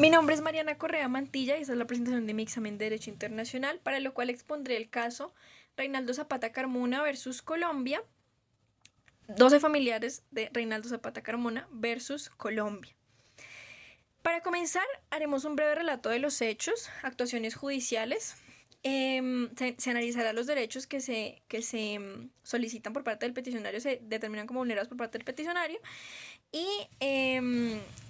Mi nombre es Mariana Correa Mantilla y esta es la presentación de mi examen de Derecho Internacional, para lo cual expondré el caso Reinaldo Zapata Carmona versus Colombia, 12 familiares de Reinaldo Zapata Carmona versus Colombia. Para comenzar, haremos un breve relato de los hechos, actuaciones judiciales. Se analizará los derechos que se solicitan por parte del peticionario, se determinan como vulnerados por parte del peticionario, y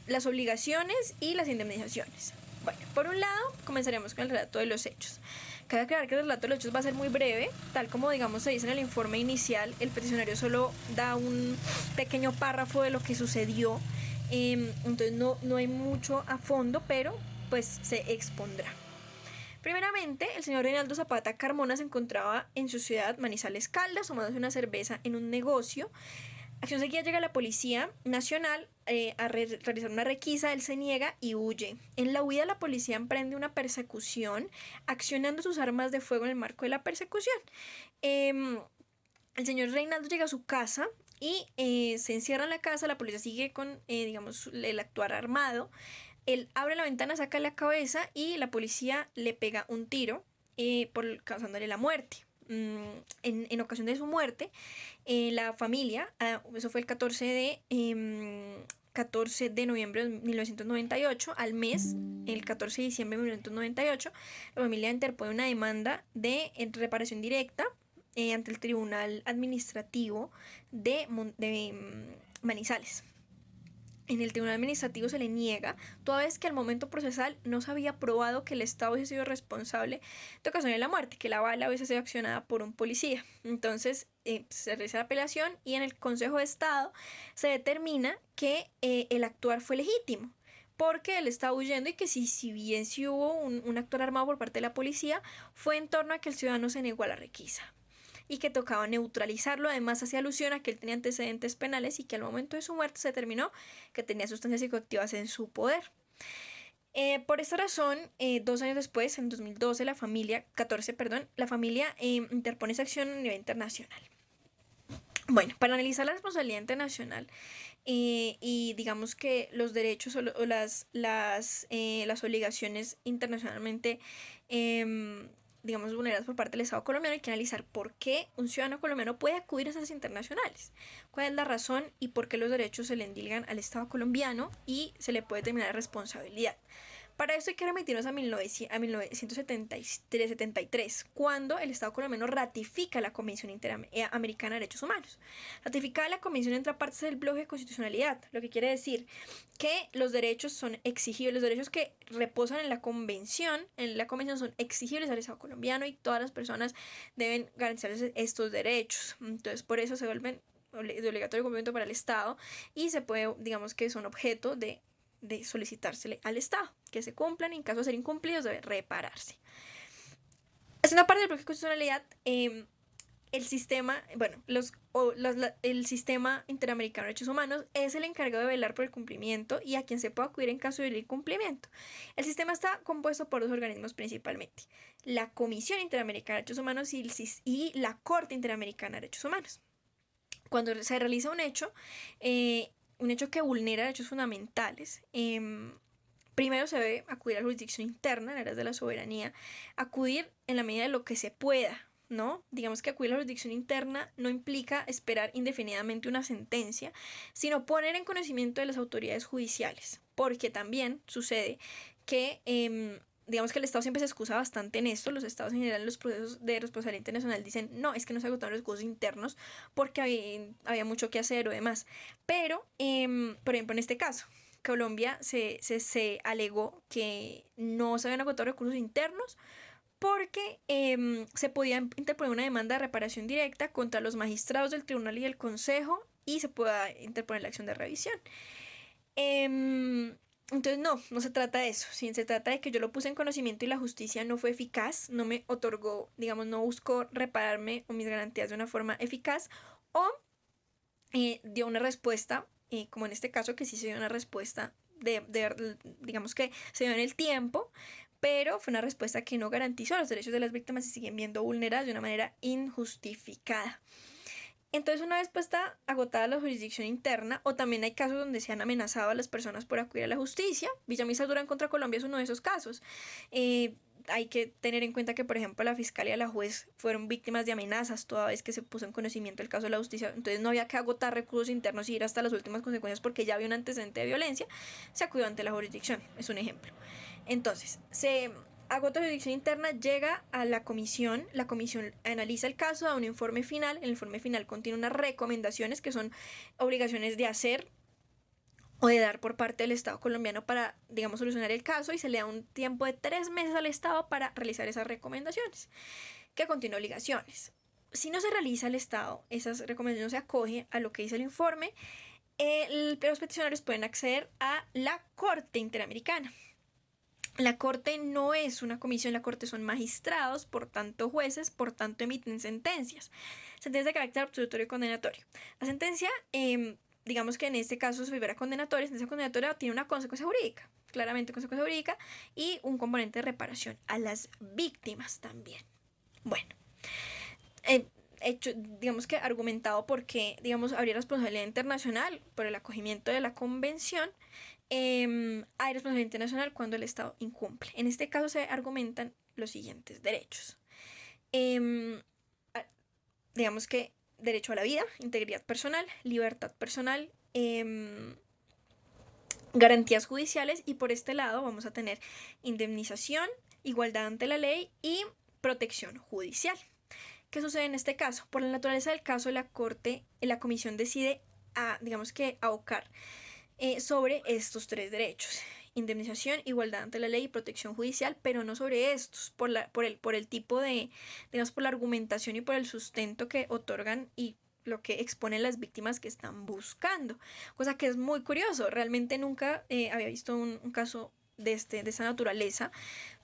las obligaciones y las indemnizaciones. Bueno, por un lado, comenzaremos con el relato de los hechos. Cabe aclarar que el relato de los hechos va a ser muy breve, tal como digamos se dice en el informe inicial, el peticionario solo da un pequeño párrafo de lo que sucedió, entonces no hay mucho a fondo, pero pues se expondrá. Primeramente, el señor Reinaldo Zapata Carmona se encontraba en su ciudad, Manizales Caldas, tomándose una cerveza en un negocio. Acción seguida llega la Policía Nacional a realizar una requisa, él se niega y huye. En la huida la policía emprende una persecución, accionando sus armas de fuego en el marco de la persecución. El señor Reinaldo llega a su casa y se encierra en la casa, la policía sigue con, digamos, el actuar armado. Él abre la ventana, saca la cabeza y la policía le pega un tiro, causándole la muerte. En ocasión de su muerte, la familia, eso fue el 14 de noviembre de 1998, al mes, el 14 de diciembre de 1998, la familia interpone una demanda de reparación directa ante el Tribunal Administrativo de Manizales. En el Tribunal Administrativo se le niega, toda vez que al momento procesal no se había probado que el Estado hubiese sido responsable de ocasionar la muerte, que la bala hubiese sido accionada por un policía. Entonces se realiza la apelación y en el Consejo de Estado se determina que el actuar fue legítimo, porque él estaba huyendo y que si bien sí hubo un actuar armado por parte de la policía, fue en torno a que el ciudadano se negó a la requisa y que tocaba neutralizarlo. Además hacía alusión a que él tenía antecedentes penales y que al momento de su muerte se determinó que tenía sustancias psicoactivas en su poder. Por esta razón, 2 años después, en 2012, la familia interpone esa acción a nivel internacional. Bueno, para analizar la responsabilidad internacional y digamos que los derechos o las obligaciones internacionalmente digamos vulneradas por parte del Estado colombiano, hay que analizar por qué un ciudadano colombiano puede acudir a esas internacionales, cuál es la razón y por qué los derechos se le endilgan al Estado colombiano y se le puede determinar responsabilidad. Para esto hay que remitirnos a 1973, cuando el Estado colombiano ratifica la Convención Interamericana de Derechos Humanos. Ratificada la Convención entra partes del bloque de constitucionalidad, lo que quiere decir que los derechos son exigibles, los derechos que reposan en la Convención son exigibles al Estado colombiano y todas las personas deben garantizarse estos derechos. Entonces, por eso se vuelven de obligatorio cumplimiento para el Estado y se puede, digamos que son objeto de solicitársele al Estado, que se cumplan y en caso de ser incumplidos debe repararse. Es una parte del bloque de constitucionalidad. El sistema, el sistema interamericano de derechos humanos es el encargado de velar por el cumplimiento y a quien se puede acudir en caso de incumplimiento. El sistema está compuesto por 2 organismos principalmente: la Comisión Interamericana de Derechos Humanos y la Corte Interamericana de Derechos Humanos. Cuando se realiza un hecho que vulnera derechos fundamentales, primero se debe acudir a la jurisdicción interna, en áreas de la soberanía, acudir en la medida de lo que se pueda, ¿no? Digamos que acudir a la jurisdicción interna no implica esperar indefinidamente una sentencia, sino poner en conocimiento de las autoridades judiciales, porque también sucede que digamos que el Estado siempre se excusa bastante en esto. Los Estados en general en los procesos de responsabilidad internacional dicen, no, es que no se agotaron los recursos internos porque había mucho que hacer o demás. Pero, por ejemplo, en este caso, Colombia se alegó que no se habían agotado recursos internos porque se podía interponer una demanda de reparación directa contra los magistrados del tribunal y del consejo y se pueda interponer la acción de revisión. Entonces no se trata de eso, sí, se trata de que yo lo puse en conocimiento y la justicia no fue eficaz, no me otorgó, digamos, no buscó repararme o mis garantías de una forma eficaz, o dio una respuesta, como en este caso que sí se dio una respuesta digamos que se dio en el tiempo, pero fue una respuesta que no garantizó los derechos de las víctimas y siguen viendo vulneradas de una manera injustificada. Entonces, una vez puesta agotada la jurisdicción interna, o también hay casos donde se han amenazado a las personas por acudir a la justicia, Villamisa Durán contra Colombia es uno de esos casos. Hay que tener en cuenta que, por ejemplo, la fiscalía y la juez fueron víctimas de amenazas toda vez que se puso en conocimiento el caso de la justicia. Entonces no había que agotar recursos internos y ir hasta las últimas consecuencias porque ya había un antecedente de violencia. Se acudió ante la jurisdicción, es un ejemplo. Entonces, se agota la jurisdicción interna, llega a la comisión analiza el caso, da un informe final, el informe final contiene unas recomendaciones que son obligaciones de hacer o de dar por parte del Estado colombiano para, digamos, solucionar el caso, y se le da un tiempo de 3 meses al Estado para realizar esas recomendaciones, que contiene obligaciones. Si no se realiza el Estado, esas recomendaciones no se acoge a lo que dice el informe, los peticionarios pueden acceder a la Corte Interamericana. La Corte no es una comisión, la Corte son magistrados, por tanto jueces, por tanto emiten sentencias. Sentencias de carácter absolutorio y condenatorio. La sentencia, digamos que en este caso se figura condenatoria, sentencia condenatoria tiene una consecuencia jurídica, claramente consecuencia jurídica, y un componente de reparación a las víctimas también. Bueno, hecho, digamos que argumentado porque, digamos, habría responsabilidad internacional por el acogimiento de la convención. Hay responsabilidad internacional cuando el Estado incumple. En este caso se argumentan los siguientes derechos. Digamos que derecho a la vida, integridad personal, libertad personal, garantías judiciales, y por este lado vamos a tener indemnización, igualdad ante la ley y protección judicial. ¿Qué sucede en este caso? Por la naturaleza del caso, la comisión decide digamos que abocar sobre estos 3 derechos: indemnización, igualdad ante la ley y protección judicial, pero no sobre estos, por el tipo de, digamos, por la argumentación y por el sustento que otorgan y lo que exponen las víctimas que están buscando, cosa que es muy curioso. Realmente nunca había visto un caso de esta naturaleza,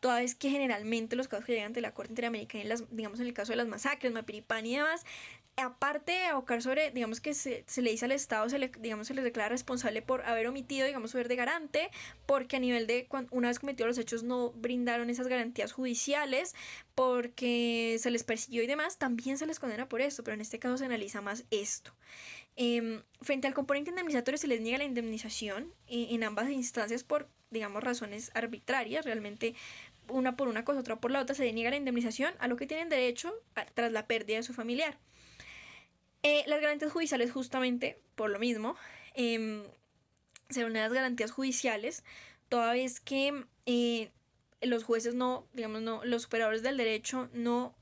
toda vez que generalmente los casos que llegan ante la Corte Interamericana, digamos en el caso de las masacres, Mapiripán y demás, aparte de abocar sobre, digamos que se le dice al Estado, se le declara responsable por haber omitido, digamos, su deber de garante, porque a nivel de una vez cometidos los hechos no brindaron esas garantías judiciales, porque se les persiguió y demás, también se les condena por esto, pero en este caso se analiza más esto. Frente al componente indemnizatorio se les niega la indemnización en ambas instancias por, digamos, razones arbitrarias. Realmente una por una cosa, otra por la otra, se les niega la indemnización a lo que tienen derecho tras la pérdida de su familiar. Las garantías judiciales, justamente por lo mismo, se unen las garantías judiciales toda vez que los jueces los operadores del derecho no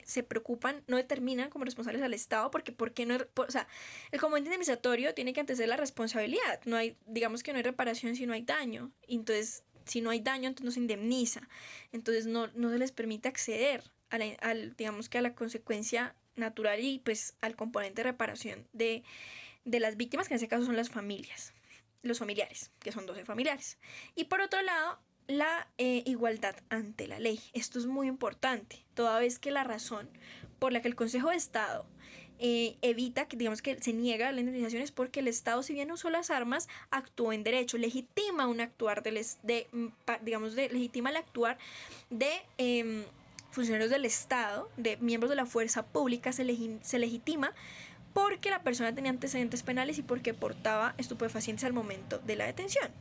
se preocupan, no determinan como responsables al Estado, porque el componente indemnizatorio tiene que anteceder la responsabilidad. No hay, digamos que no hay reparación si no hay daño. Entonces, si no hay daño, entonces no se indemniza. Entonces no se les permite acceder digamos que a la consecuencia natural y pues al componente de reparación de las víctimas, que en ese caso son las familias, los familiares, que son 12 familiares. Y por otro lado, la igualdad ante la ley. Esto es muy importante, toda vez que la razón por la que el Consejo de Estado evita que, digamos, que se niega la indemnización es porque el Estado, si bien usó las armas, actuó en derecho, legitima un actuar legitima el actuar de funcionarios del Estado, de miembros de la fuerza pública, se legitima porque la persona tenía antecedentes penales y porque portaba estupefacientes al momento de la detención.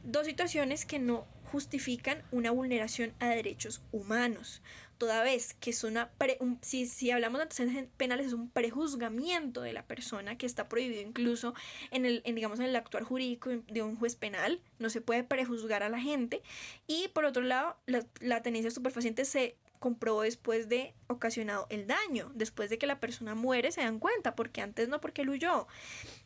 2 situaciones que no justifican una vulneración a derechos humanos, toda vez que es si hablamos de antecedentes penales, es un prejuzgamiento de la persona, que está prohibido incluso en el actuar jurídico de un juez penal. No se puede prejuzgar a la gente. Y por otro lado, la tenencia de estupefacientes se comprobó después de ocasionado el daño, después de que la persona muere se dan cuenta, porque antes no, porque él huyó.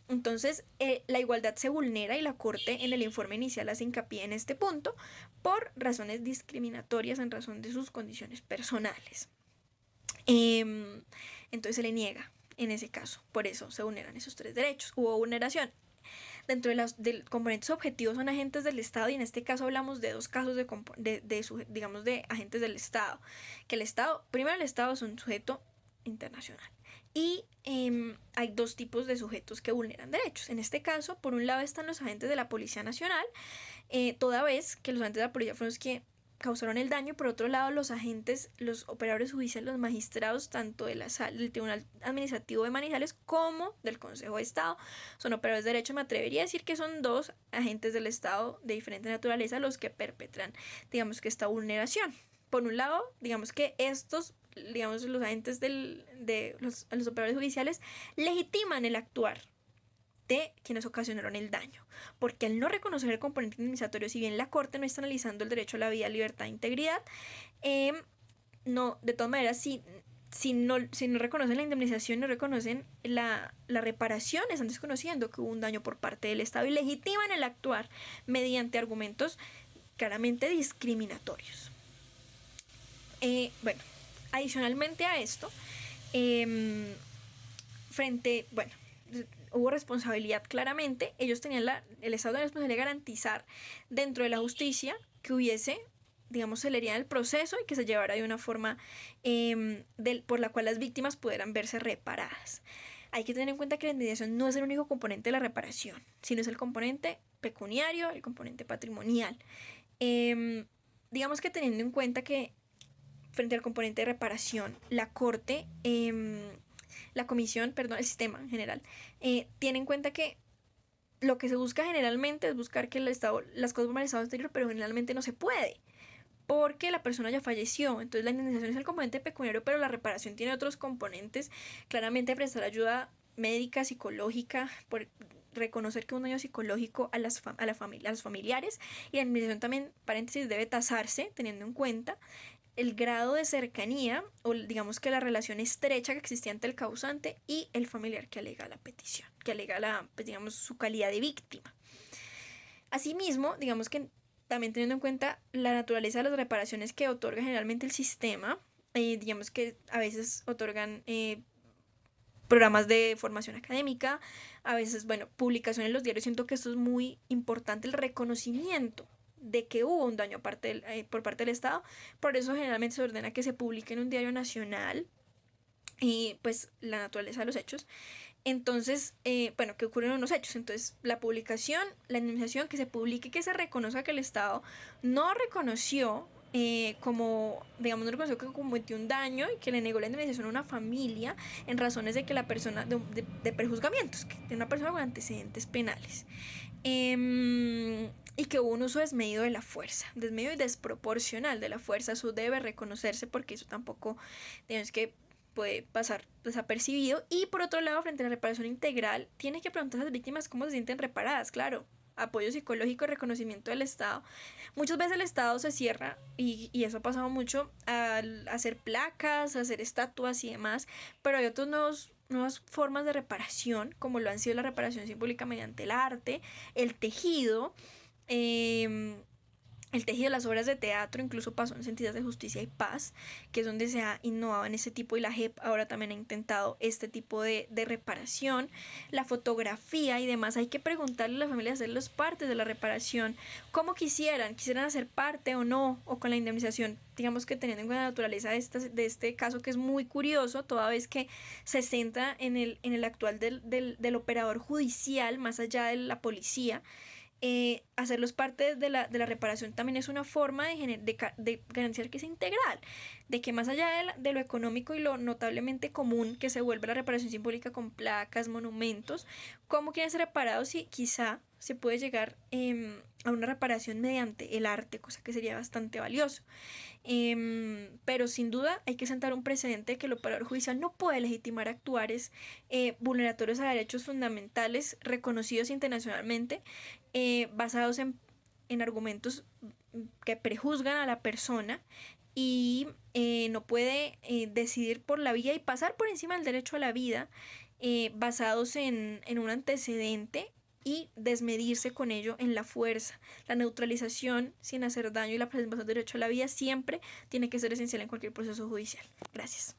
Entonces la igualdad se vulnera, y la Corte en el informe inicial hace hincapié en este punto por razones discriminatorias en razón de sus condiciones personales. Entonces se le niega en ese caso, por eso se vulneran esos 3 derechos. Hubo vulneración. Dentro de los componentes objetivos son agentes del Estado, y en este caso hablamos de 2 casos de agentes del Estado. Que el Estado es un sujeto internacional, y hay 2 tipos de sujetos que vulneran derechos. En este caso, por un lado están los agentes de la Policía Nacional, toda vez que los agentes de la policía fueron los que causaron el daño. Por otro lado, los agentes, los operadores judiciales, los magistrados, tanto del Tribunal Administrativo de Manizales como del Consejo de Estado, son operadores de derecho. Me atrevería a decir que son dos agentes del Estado de diferente naturaleza los que perpetran, digamos, que esta vulneración. Por un lado, digamos que estos, digamos, los agentes los operadores judiciales legitiman el actuar de quienes ocasionaron el daño, porque al no reconocer el componente indemnizatorio, si bien la Corte no está analizando el derecho a la vida, libertad e integridad, no, de todas maneras, si no reconocen la indemnización, no reconocen la reparación, están desconociendo que hubo un daño por parte del Estado y legitiman el actuar mediante argumentos claramente discriminatorios. Bueno, adicionalmente a esto, hubo responsabilidad claramente. Ellos tenían el Estado de la responsabilidad de garantizar dentro de la justicia que hubiese, digamos, celeridad en el proceso y que se llevara de una forma por la cual las víctimas pudieran verse reparadas. Hay que tener en cuenta que la indemnización no es el único componente de la reparación, sino es el componente pecuniario, el componente patrimonial. Digamos que teniendo en cuenta que frente al componente de reparación, la Corte, el sistema en general, tiene en cuenta que lo que se busca generalmente es buscar que las cosas vuelvan al estado anterior, pero generalmente no se puede, porque la persona ya falleció. Entonces la indemnización es el componente pecuniario, pero la reparación tiene otros componentes, claramente prestar ayuda médica, psicológica, por reconocer que un daño psicológico a los familiares, y la indemnización también, paréntesis, debe tasarse teniendo en cuenta el grado de cercanía o digamos que la relación estrecha que existía entre el causante y el familiar que alega la petición, que alega digamos, su calidad de víctima. Asimismo, digamos que también teniendo en cuenta la naturaleza de las reparaciones que otorga generalmente el sistema, digamos que a veces otorgan programas de formación académica, a veces, publicaciones en los diarios. Siento que esto es muy importante, el reconocimiento de que hubo un daño por parte del Estado. Por eso generalmente se ordena que se publique en un diario nacional y pues la naturaleza de los hechos. Entonces, ¿qué ocurren en los hechos? Entonces, la publicación, la indemnización, que se publique, que se reconozca que el Estado no reconoció no reconoció que cometió un daño y que le negó la indemnización a una familia en razones de que la persona, de prejuzgamientos, de una persona con antecedentes penales. Y que hubo un uso desmedido de la fuerza, desmedido y desproporcional de la fuerza. Eso debe reconocerse, porque eso tampoco, digamos, que puede pasar desapercibido. Y por otro lado, frente a la reparación integral, tiene que preguntar a las víctimas cómo se sienten reparadas. Claro, apoyo psicológico, reconocimiento del Estado. Muchas veces el Estado se cierra, y eso ha pasado mucho, al hacer placas, hacer estatuas y demás, pero hay otros nuevas formas de reparación, como lo han sido la reparación simbólica mediante el arte, el tejido, las obras de teatro. Incluso pasó en Sentidas de Justicia y Paz, que es donde se ha innovado en ese tipo, y la JEP ahora también ha intentado este tipo de reparación, la fotografía y demás. Hay que preguntarle a las familias, hacerles parte de la reparación, como quisieran hacer parte o no, o con la indemnización, digamos que teniendo en cuenta la naturaleza de este caso, que es muy curioso, toda vez que se centra en el actual del operador judicial, más allá de la policía. Hacerlos parte de la reparación también es una forma de garantizar que es integral, de que más allá de lo económico y lo notablemente común que se vuelve la reparación simbólica con placas, monumentos, cómo quieren ser reparados, y quizá se puede llegar a una reparación mediante el arte, cosa que sería bastante valioso. Pero sin duda hay que sentar un precedente de que el operador judicial no puede legitimar actuares vulneratorios a derechos fundamentales reconocidos internacionalmente, basados en argumentos que prejuzgan a la persona, y no puede decidir por la vía y pasar por encima del derecho a la vida, basados en un antecedente, y desmedirse con ello en la fuerza. La neutralización sin hacer daño y la preservación del derecho a la vida siempre tiene que ser esencial en cualquier proceso judicial. Gracias.